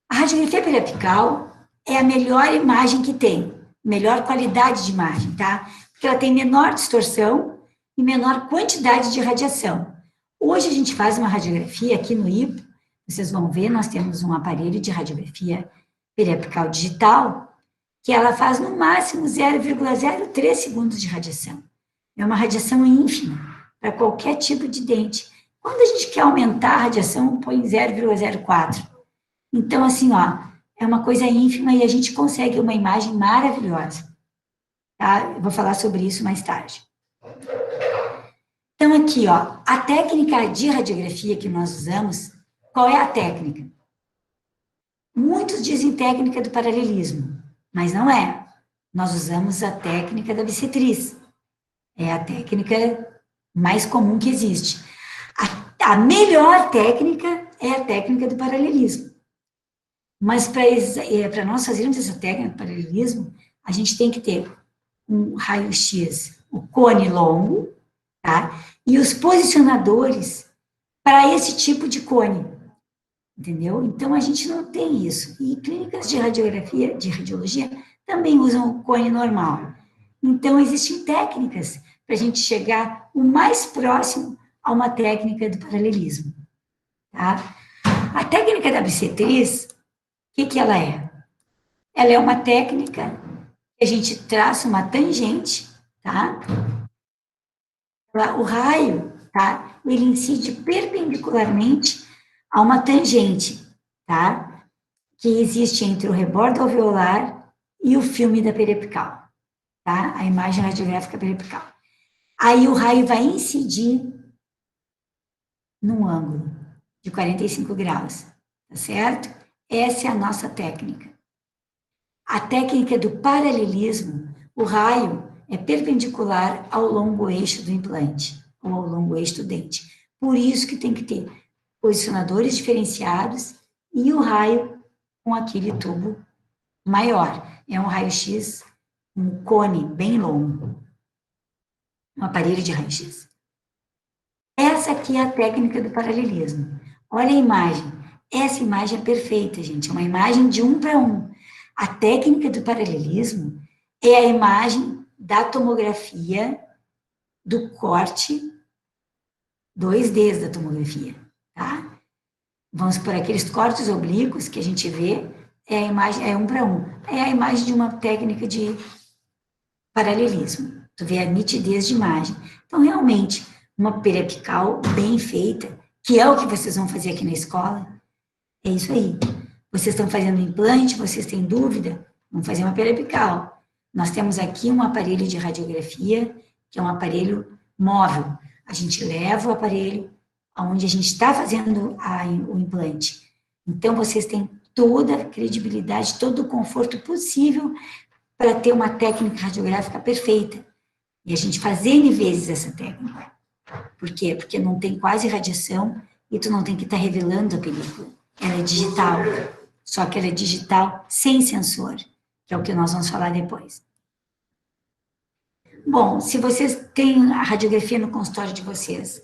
A radiografia periapical é a melhor imagem que tem, melhor qualidade de imagem, tá? Porque ela tem menor distorção e menor quantidade de radiação. Hoje a gente faz uma radiografia aqui no IPO, vocês vão ver, nós temos um aparelho de radiografia periapical digital, que ela faz no máximo 0,03 segundos de radiação. É uma radiação ínfima para qualquer tipo de dente. Quando a gente quer aumentar a radiação, põe 0,04. Então, assim, ó, é uma coisa ínfima e a gente consegue uma imagem maravilhosa. Tá? Eu vou falar sobre isso mais tarde. Então, aqui, ó, a técnica de radiografia que nós usamos, qual é a técnica? Muitos dizem técnica do paralelismo, mas não é. Nós usamos a técnica da bissetriz. É a técnica mais comum que existe. A melhor técnica é a técnica do paralelismo. Mas para nós fazermos essa técnica do paralelismo, a gente tem que ter um raio-x, o cone longo, tá? E os posicionadores para esse tipo de cone, entendeu? Então, a gente não tem isso. E clínicas de radiografia, de radiologia, também usam o cone normal. Então, existem técnicas para a gente chegar o mais próximo a uma técnica do paralelismo, tá? A técnica da bissetriz, o que ela é? Ela é uma técnica que a gente traça uma tangente, tá? O raio, tá? Ele incide perpendicularmente a uma tangente, tá? Que existe entre o rebordo alveolar e o filme da periapical, tá? A imagem radiográfica periapical. Aí o raio vai incidir num ângulo de 45 graus, tá certo? Essa é a nossa técnica. A técnica do paralelismo, o raio é perpendicular ao longo eixo do implante, ou ao longo eixo do dente. Por isso que tem que ter posicionadores diferenciados e o raio com aquele tubo maior. É um raio-x, um cone bem longo, um aparelho de raio-x. Essa aqui é a técnica do paralelismo. Olha a imagem. Essa imagem é perfeita, gente. É uma imagem de 1 para 1. A técnica do paralelismo é a imagem da tomografia do corte 2D da tomografia, tá? Vamos por aqueles cortes oblíquos que a gente vê, é a imagem, é 1 para 1. É a imagem de uma técnica de paralelismo. Tu vê a nitidez de imagem. Então, realmente, uma periapical bem feita, que é o que vocês vão fazer aqui na escola, é isso aí. Vocês estão fazendo implante, vocês têm dúvida? Vamos fazer uma periapical. Nós temos aqui um aparelho de radiografia, que é um aparelho móvel. A gente leva o aparelho aonde a gente está fazendo o implante. Então, vocês têm toda a credibilidade, todo o conforto possível para ter uma técnica radiográfica perfeita. E a gente faz N vezes essa técnica. Por quê? Porque não tem quase radiação e tu não tem que estar revelando a película. Ela é digital, só que ela é digital sem sensor, que é o que nós vamos falar depois. Bom, se vocês têm a radiografia no consultório de vocês,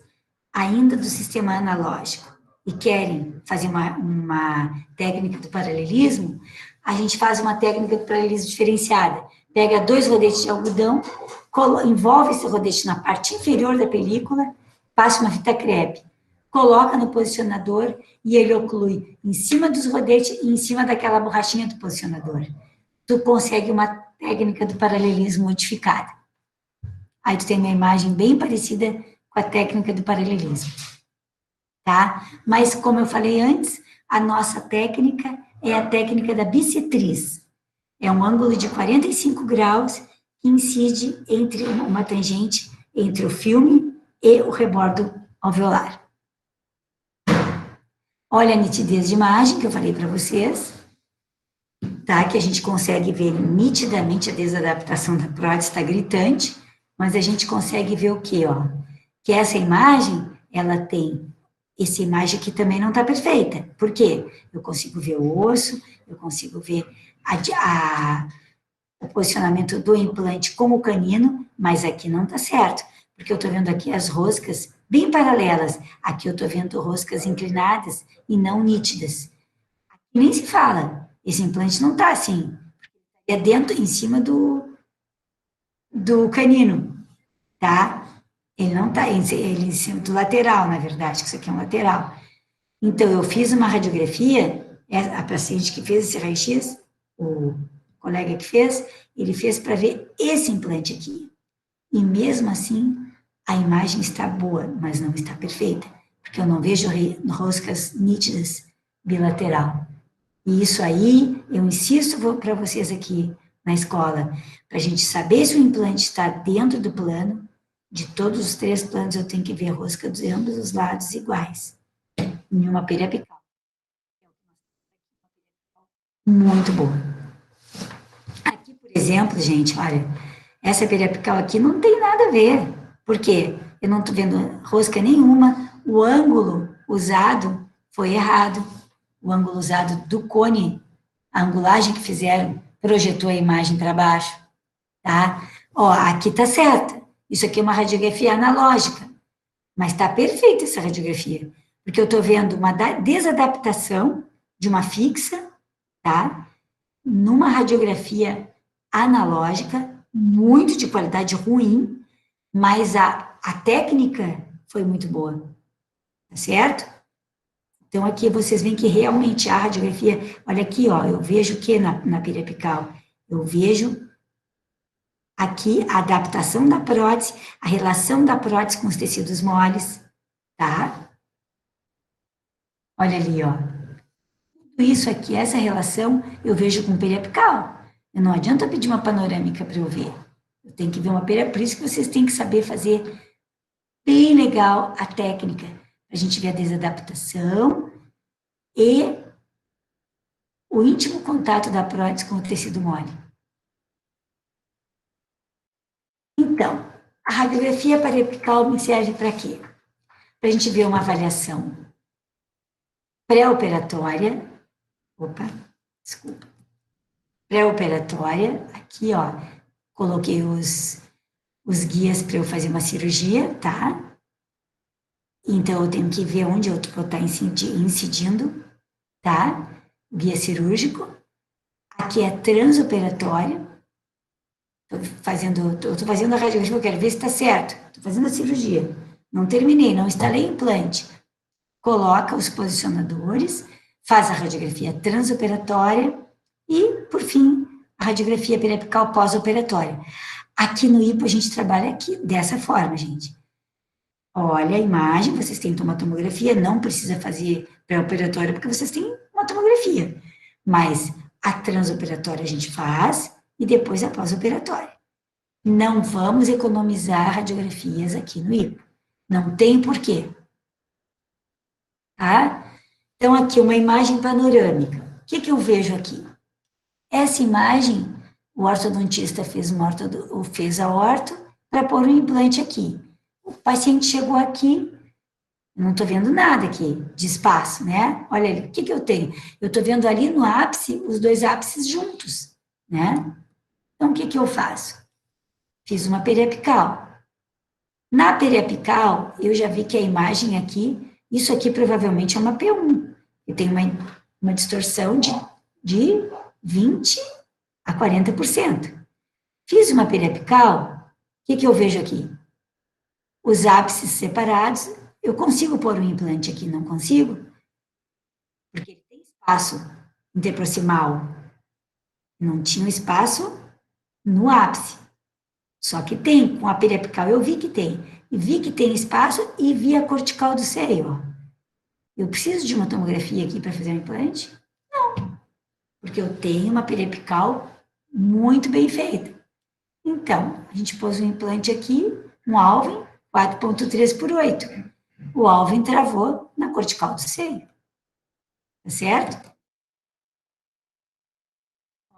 ainda do sistema analógico, e querem fazer uma técnica do paralelismo, a gente faz uma técnica do paralelismo diferenciada. Pega 2 rodetes de algodão, envolve esse rodete na parte inferior da película, passa uma fita crepe, coloca no posicionador e ele oclui em cima dos rodetes e em cima daquela borrachinha do posicionador. tu consegue uma técnica do paralelismo modificada. Aí tu tem uma imagem bem parecida com a técnica do paralelismo, tá? Mas, como eu falei antes, a nossa técnica é a técnica da bissetriz. É um ângulo de 45 graus que incide entre uma tangente entre o filme e o rebordo alveolar. Olha a nitidez de imagem que eu falei para vocês, tá? Que a gente consegue ver nitidamente a desadaptação da prótese, está gritante, mas a gente consegue ver o quê, ó? Que essa imagem, ela tem essa imagem aqui também não está perfeita. Por quê? Eu consigo ver o osso, eu consigo ver o posicionamento do implante com o canino, mas aqui não está certo, porque eu estou vendo aqui as roscas bem paralelas. Aqui eu estou vendo roscas inclinadas e não nítidas. Aqui nem se fala. Esse implante não está assim. É dentro, em cima do canino, tá? Ele não está, ele em cima do lateral, na verdade, que isso aqui é um lateral. Então, eu fiz uma radiografia, a paciente que fez esse raio-x, o colega que fez, ele fez para ver esse implante aqui. E mesmo assim, a imagem está boa, mas não está perfeita, porque eu não vejo roscas nítidas bilateral. E isso aí, eu insisto para vocês aqui na escola, para a gente saber se o implante está dentro do plano, de todos os 3 planos eu tenho que ver a rosca de ambos os lados iguais, em uma periapical. Muito boa. Aqui, por exemplo, gente, olha, essa periapical aqui não tem nada a ver. Por quê? Eu não estou vendo rosca nenhuma, o ângulo usado foi errado. O ângulo usado do cone, a angulagem que fizeram, projetou a imagem para baixo, tá? Ó, aqui tá certa. Isso aqui é uma radiografia analógica, mas tá perfeita essa radiografia, porque eu estou vendo uma desadaptação de uma fixa, tá? Numa radiografia analógica, muito de qualidade ruim, mas a técnica foi muito boa, tá certo? Então, aqui vocês veem que realmente a radiografia, olha aqui, ó, eu vejo que na periapical, eu vejo aqui a adaptação da prótese, a relação da prótese com os tecidos moles, tá? Olha ali, ó. Tudo isso aqui, essa relação, eu vejo com periapical. Não adianta pedir uma panorâmica para eu ver. Eu tenho que ver uma periapical, por isso que vocês têm que saber fazer bem legal a técnica. A gente vê a desadaptação e o íntimo contato da prótese com o tecido mole. Então, a radiografia periapical me serve para quê? Para a gente ver uma avaliação pré-operatória, pré-operatória, aqui, ó, coloquei os guias para eu fazer uma cirurgia, tá? Então, eu tenho que ver onde eu vou estar incidindo, tá? Guia cirúrgico. Aqui é transoperatória. Estou fazendo a radiografia, eu quero ver se está certo. Estou fazendo a cirurgia. Não terminei, não instalei implante. Coloca os posicionadores, faz a radiografia transoperatória e, por fim, a radiografia periapical pós-operatória. Aqui no IPO a gente trabalha aqui dessa forma, gente. Olha a imagem, vocês têm uma tomografia, não precisa fazer pré-operatória porque vocês têm uma tomografia. Mas a transoperatória a gente faz e depois a pós-operatória. Não vamos economizar radiografias aqui no IPO. Não tem porquê. Tá? Então, aqui uma imagem panorâmica. O que eu vejo aqui? Essa imagem, o ortodontista fez a orto para pôr um implante aqui. O paciente chegou aqui, não estou vendo nada aqui de espaço, né? Olha ali, o que eu tenho? Eu estou vendo ali no ápice, os 2 ápices juntos, né? Então, o que eu faço? Fiz uma periapical. Na periapical, eu já vi que a imagem aqui, isso aqui provavelmente é uma P1. Eu tenho uma distorção de 20 a 40%. Fiz uma periapical, o que eu vejo aqui? Os ápices separados, eu consigo pôr um implante aqui, não consigo? Porque ele tem espaço interproximal. Não tinha espaço no ápice. Só que tem, com a periapical eu vi que tem. E vi que tem espaço e vi a cortical do seio, ó. Eu preciso de uma tomografia aqui para fazer um implante? Não, porque eu tenho uma periapical muito bem feita. Então, a gente pôs um implante aqui, um Alvin, 4,3 por 8. O Alvin travou na cortical do seio. Tá certo?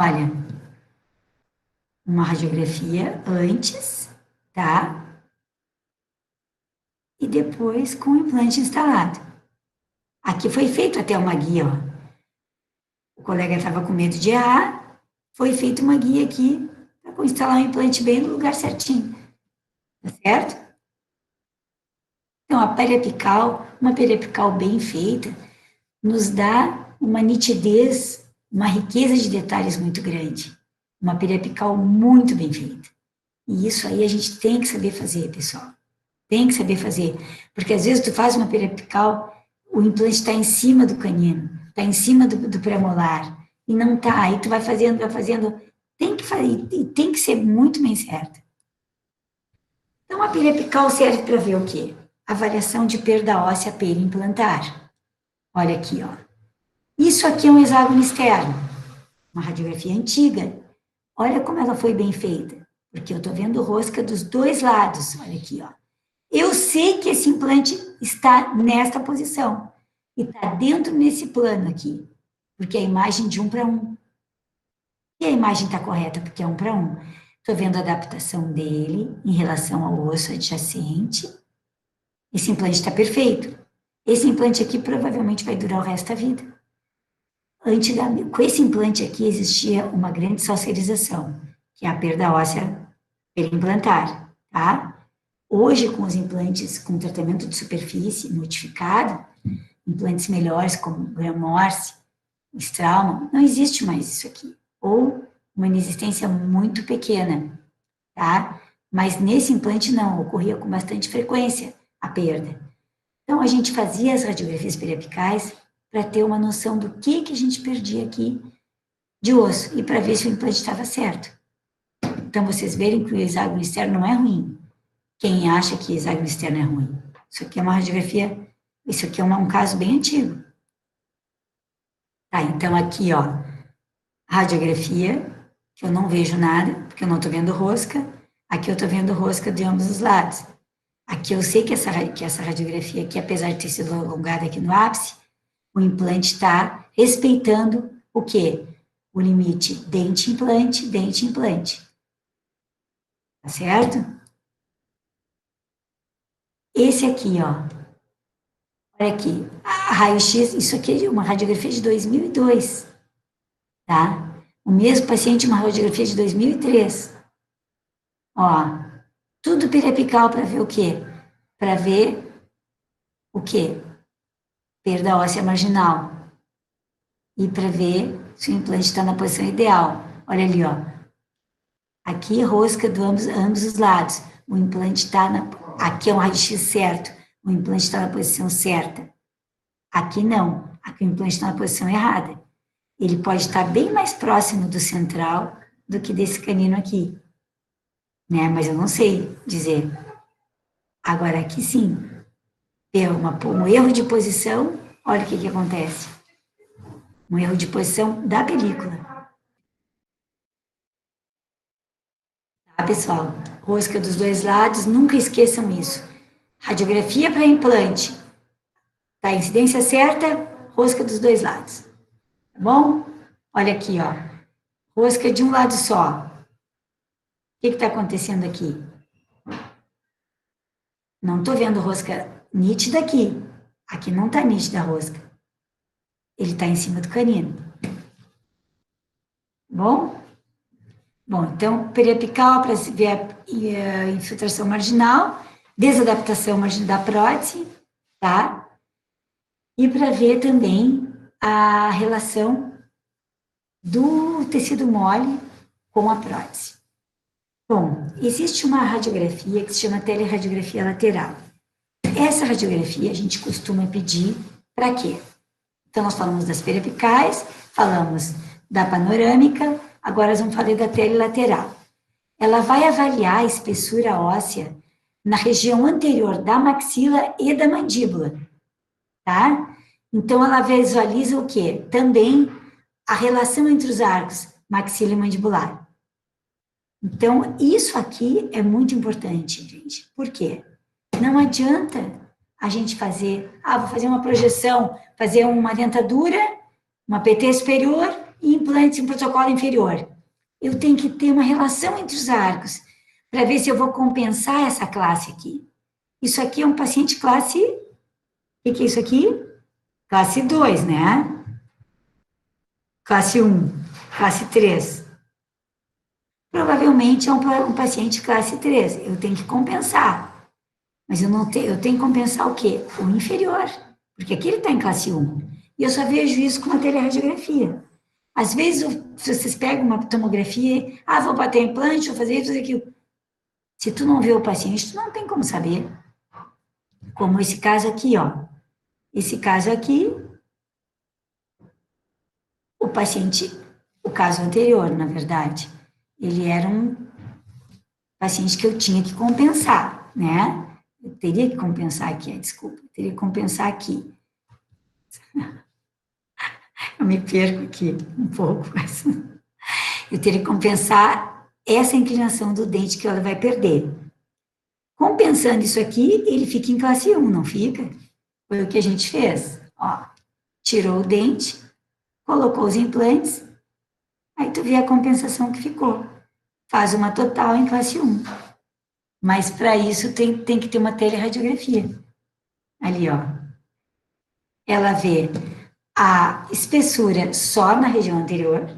Olha, uma radiografia antes, tá? E depois com o implante instalado. Aqui foi feito até uma guia, ó. O colega estava com medo de errar, foi feita uma guia aqui para instalar um implante bem no lugar certinho. Tá certo? Então, a periapical, uma periapical bem feita, nos dá uma nitidez, uma riqueza de detalhes muito grande. Uma periapical muito bem feita. E isso aí a gente tem que saber fazer, pessoal. Tem que saber fazer. Porque às vezes tu faz uma periapical, o implante está em cima do canino, está em cima do premolar, e não está. Aí tu vai fazendo, tem que fazer, e tem que ser muito bem certa. Então, a periapical serve para ver o quê? Avaliação de perda óssea periimplantar. Olha aqui, ó. Isso aqui é um hexágono externo, uma radiografia antiga. Olha como ela foi bem feita, porque eu estou vendo rosca dos dois lados. Olha aqui, ó. Eu sei que esse implante está nesta posição e está dentro nesse plano aqui, porque é a imagem de 1 para 1. E a imagem está correta porque é 1 para 1. Estou vendo a adaptação dele em relação ao osso adjacente. Esse implante está perfeito. Esse implante aqui provavelmente vai durar o resto da vida. Com esse implante aqui existia uma grande socialização, que é a perda óssea periimplantar, tá? Hoje, com os implantes com tratamento de superfície modificado, implantes melhores como Gram-Morse, Straumann, não existe mais isso aqui. Ou uma inexistência muito pequena, tá? Mas nesse implante não, ocorria com bastante frequência a perda. Então, a gente fazia as radiografias periapicais para ter uma noção do que a gente perdia aqui de osso e para ver se o implante estava certo. Então, vocês verem que o hexágono externo não é ruim. Quem acha que hexágono externo é ruim? Isso aqui é uma radiografia, isso aqui é um caso bem antigo. Tá, então aqui, ó, radiografia, que eu não vejo nada, porque eu não estou vendo rosca. Aqui eu estou vendo rosca de ambos os lados. Aqui eu sei que essa radiografia aqui, apesar de ter sido alongada aqui no ápice, o implante está respeitando o quê? O limite dente-implante, dente-implante. Tá certo? Esse aqui, ó. Olha aqui. A raio-x, isso aqui é uma radiografia de 2002. Tá? O mesmo paciente, uma radiografia de 2003. Ó. Tudo periapical para ver o quê? Para ver o quê? Perda óssea marginal. E para ver se o implante está na posição ideal. Olha ali, ó. Aqui, rosca de ambos os lados. O implante está na... Aqui é um raio-x certo. O implante está na posição certa. Aqui não. Aqui o implante está na posição errada. Ele pode estar bem mais próximo do central do que desse canino aqui. Né? Mas eu não sei dizer. Agora, aqui sim. Um erro de posição, olha o que acontece. Um erro de posição da película. Tá, pessoal? Rosca dos dois lados, nunca esqueçam isso. Radiografia para implante. Tá, incidência certa, rosca dos dois lados. Tá bom? Olha aqui, ó. Rosca de um lado só. O que está acontecendo aqui? Não estou vendo rosca nítida aqui. Aqui não está nítida a rosca. Ele está em cima do canino. Bom? Bom, então, periapical para ver a infiltração marginal, desadaptação da prótese, tá? E para ver também a relação do tecido mole com a prótese. Bom, existe uma radiografia que se chama teleradiografia lateral. Essa radiografia a gente costuma pedir para quê? Então, nós falamos das periapicais, falamos da panorâmica, Agora nós vamos falar da tele lateral. Ela vai avaliar a espessura óssea na região anterior da maxila e da mandíbula, tá? Então, ela visualiza o quê? Também a relação entre os arcos maxila e mandibular. Então, isso aqui é muito importante, gente. Por quê? Não adianta a gente fazer, vou fazer uma projeção, fazer uma dentadura, uma PT superior e implantes em protocolo inferior. Eu tenho que ter uma relação entre os arcos, para ver se eu vou compensar essa classe aqui. Isso aqui é um paciente classe, o que é isso aqui? Classe 2, né? Classe 1, classe 3. Provavelmente é um paciente classe 3, eu tenho que compensar. Mas eu tenho que compensar o quê? O inferior, porque aqui ele está em classe 1. E eu só vejo isso com a teleradiografia. Às vezes, vocês pegam uma tomografia, vou bater implante, vou fazer isso, fazer aquilo. Se tu não vê o paciente, tu não tem como saber. Como esse caso aqui, ó. Esse caso aqui, o paciente, o caso anterior, na verdade, ele era um paciente que eu tinha que compensar, né? Eu teria que compensar aqui, desculpa, eu teria que compensar aqui. Eu me perco aqui um pouco. Eu teria que compensar essa inclinação do dente que ela vai perder. Compensando isso aqui, ele fica em classe 1, não fica? Foi o que a gente fez. Ó, tirou o dente, colocou os implantes, aí tu vê a compensação que ficou. Faz uma total em classe 1. Mas para isso tem que ter uma teleradiografia. Ali, ó. Ela vê a espessura só na região anterior,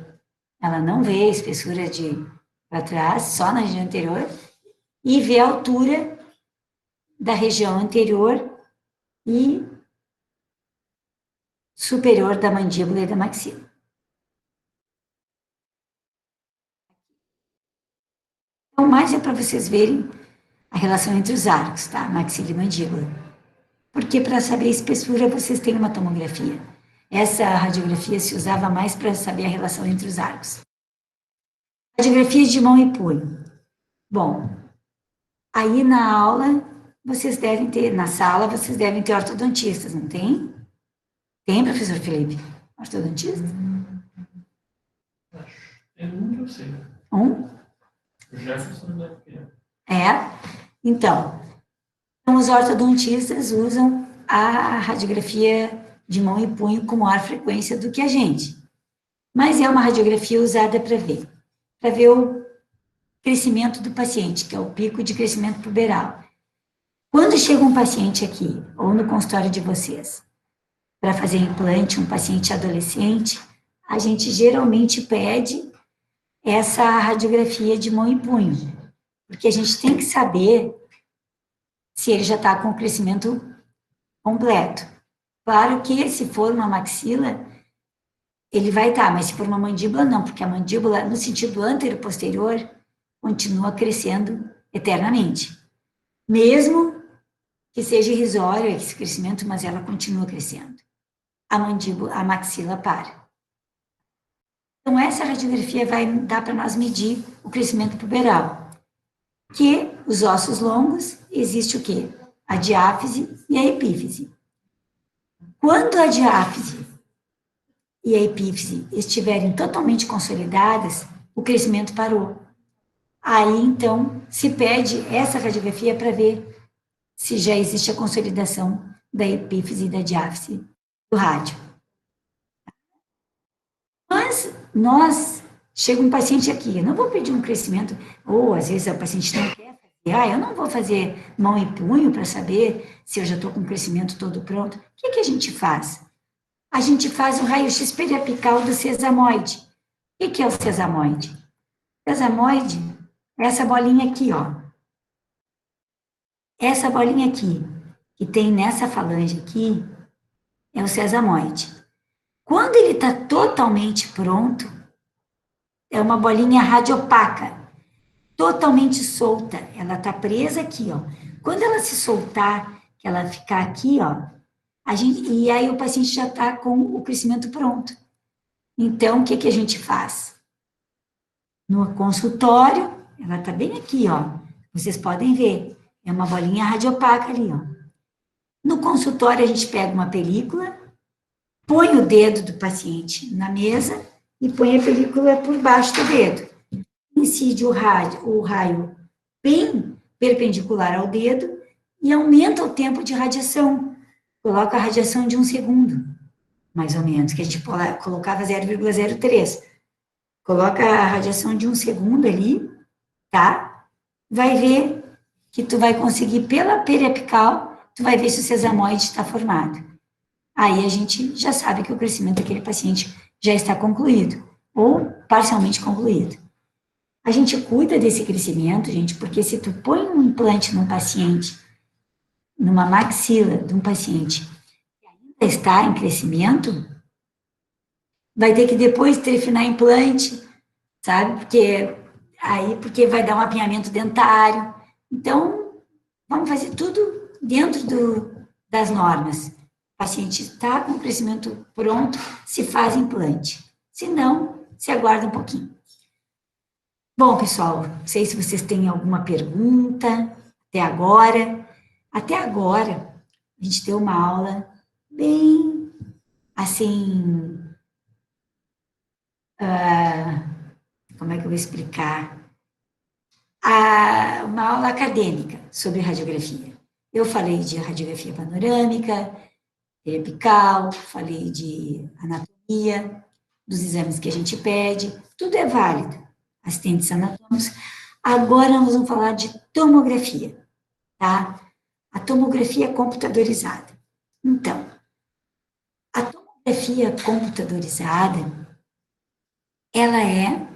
ela não vê a espessura para trás, só na região anterior, e vê a altura da região anterior e superior da mandíbula e da maxila. Então, mais é para vocês verem a relação entre os arcos, tá? Maxila e mandíbula. Porque para saber a espessura, vocês têm uma tomografia. Essa radiografia se usava mais para saber a relação entre os arcos. Radiografias de mão e punho. Bom, aí na aula, vocês devem ter, na sala, vocês devem ter ortodontistas, não tem? Tem, professor Felipe? Ortodontista? Tem um que eu sei. Um? O Jefferson deve ter. Então, os ortodontistas usam a radiografia de mão e punho com maior frequência do que a gente. Mas é uma radiografia usada para ver o crescimento do paciente, que é o pico de crescimento puberal. Quando chega um paciente aqui, ou no consultório de vocês, para fazer implante, um paciente adolescente, a gente geralmente pede essa radiografia de mão e punho, porque a gente tem que saber se ele já está com o crescimento completo. Claro que se for uma maxila, ele vai estar, mas se for uma mandíbula, não, porque a mandíbula, no sentido antero-posterior, continua crescendo eternamente. Mesmo que seja irrisório esse crescimento, mas ela continua crescendo. A mandíbula, a maxila para. Então, essa radiografia vai dar para nós medir o crescimento puberal. Que os ossos longos, existe o quê? A diáfise e a epífise. Quando a diáfise e a epífise estiverem totalmente consolidadas, o crescimento parou. Aí, então, se pede essa radiografia para ver se já existe a consolidação da epífise e da diáfise do rádio. Mas chega um paciente aqui, eu não vou pedir um crescimento, ou às vezes o paciente não quer fazer, eu não vou fazer mão e punho para saber se eu já estou com o crescimento todo pronto. O que a gente faz? A gente faz o raio-x periapical do sesamoide. O que é o sesamoide? O sesamoide é essa bolinha aqui, ó. Essa bolinha aqui, que tem nessa falange aqui, é o sesamoide. Quando ele está totalmente pronto, é uma bolinha radiopaca, totalmente solta. Ela está presa aqui, ó. Quando ela se soltar, que ela ficar aqui, ó, e aí o paciente já está com o crescimento pronto. Então, o que a gente faz? No consultório, ela está bem aqui, ó. Vocês podem ver. É uma bolinha radiopaca ali, ó. No consultório, a gente pega uma película, põe o dedo do paciente na mesa e põe a película por baixo do dedo. Incide o raio bem perpendicular ao dedo e aumenta o tempo de radiação. Coloca a radiação de 1 segundo, mais ou menos, que a gente colocava 0,03. Coloca a radiação de 1 segundo ali, tá? Vai ver que tu vai conseguir, pela periapical, tu vai ver se o sesamoide está formado. Aí a gente já sabe que o crescimento daquele paciente já está concluído, ou parcialmente concluído. A gente cuida desse crescimento, gente, porque se tu põe um implante num paciente, numa maxila de um paciente que ainda está em crescimento, vai ter que depois trefinar implante, sabe? Porque vai dar um apinhamento dentário. Então, vamos fazer tudo dentro das normas. O paciente está com o crescimento pronto, se faz implante. Se não, se aguarda um pouquinho. Bom, pessoal, não sei se vocês têm alguma pergunta até agora. Até agora, a gente deu uma aula bem, assim, como é que eu vou explicar? Uma aula acadêmica sobre radiografia. Eu falei de radiografia panorâmica, periapical, falei de anatomia, dos exames que a gente pede, tudo é válido, assistentes anatômicos. Agora nós vamos falar de tomografia, tá? A tomografia computadorizada. Então, a tomografia computadorizada, ela é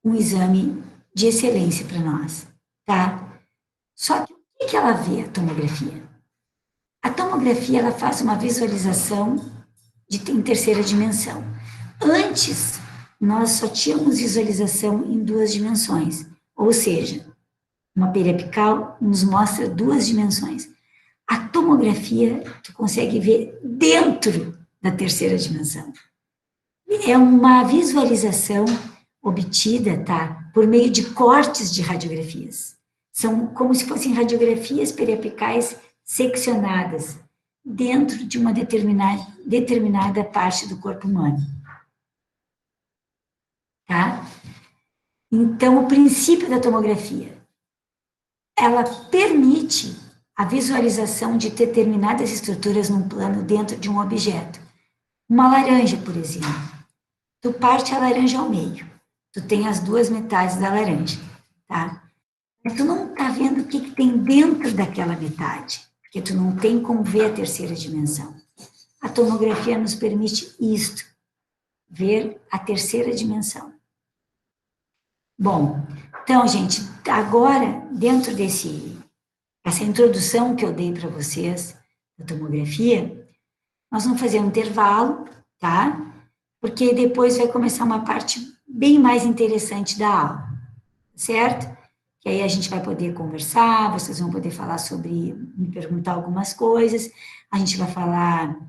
um exame de excelência para nós, tá? Só que o que ela vê, a tomografia? A tomografia, ela faz uma visualização em terceira dimensão. Antes, nós só tínhamos visualização em 2 dimensões, ou seja, uma periapical nos mostra 2 dimensões. A tomografia, tu consegue ver dentro da terceira dimensão. É uma visualização obtida, tá, por meio de cortes de radiografias. São como se fossem radiografias periapicais seccionadas dentro de uma determinada parte do corpo humano. Tá? Então, o princípio da tomografia, ela permite a visualização de determinadas estruturas num plano dentro de um objeto. Uma laranja, por exemplo. Tu parte a laranja ao meio. Tu tem as 2 metades da laranja, tá? Mas tu não tá vendo o que tem dentro daquela metade, porque tu não tem como ver a terceira dimensão. A tomografia nos permite isto, ver a terceira dimensão. Bom, então, gente, agora, dentro essa introdução que eu dei para vocês, da tomografia, nós vamos fazer um intervalo, tá? Porque depois vai começar uma parte bem mais interessante da aula, certo? Que aí a gente vai poder conversar, vocês vão poder falar me perguntar algumas coisas, a gente vai falar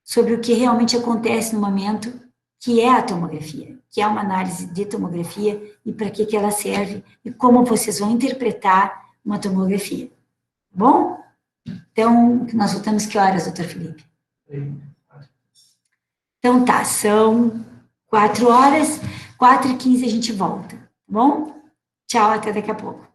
sobre o que realmente acontece no momento, que é a tomografia, que é uma análise de tomografia e para que ela serve e como vocês vão interpretar uma tomografia. Tá bom? Então, nós voltamos que horas, doutor Felipe? Então tá, são 4 horas, 4h15 a gente volta, tá bom? Tchau, até daqui a pouco.